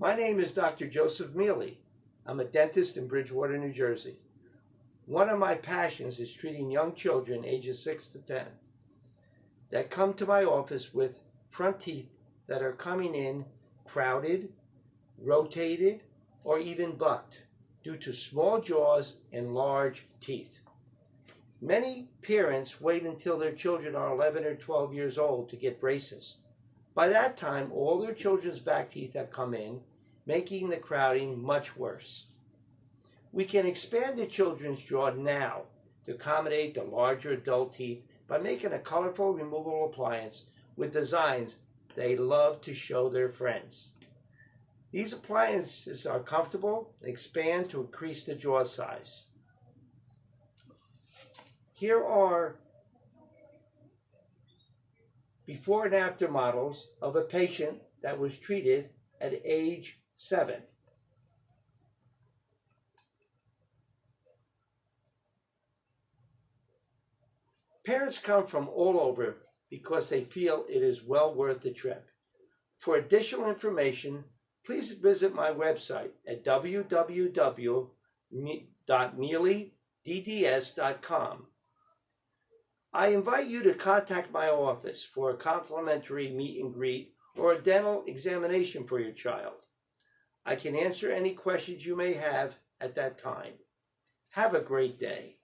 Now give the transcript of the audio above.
My name is Dr. Joseph Mele. I'm a dentist in Bridgewater, New Jersey. One of my passions is treating young children ages 6 to 10 that come to my office with front teeth that are coming in crowded, rotated, or even bucked due to small jaws and large teeth. Many parents wait until their children are 11 or 12 years old to get braces. By that time, all their children's back teeth have come in, making the crowding much worse. We can expand the children's jaw now to accommodate the larger adult teeth by making a colorful removable appliance with designs they love to show their friends. These appliances are comfortable and expand to increase the jaw size. Here are before and after models of a patient that was treated at age 7. Parents come from all over because they feel it is well worth the trip. For additional information, please visit my website at www.meledds.com. I invite you to contact my office for a complimentary meet and greet or a dental examination for your child. I can answer any questions you may have at that time. Have a great day.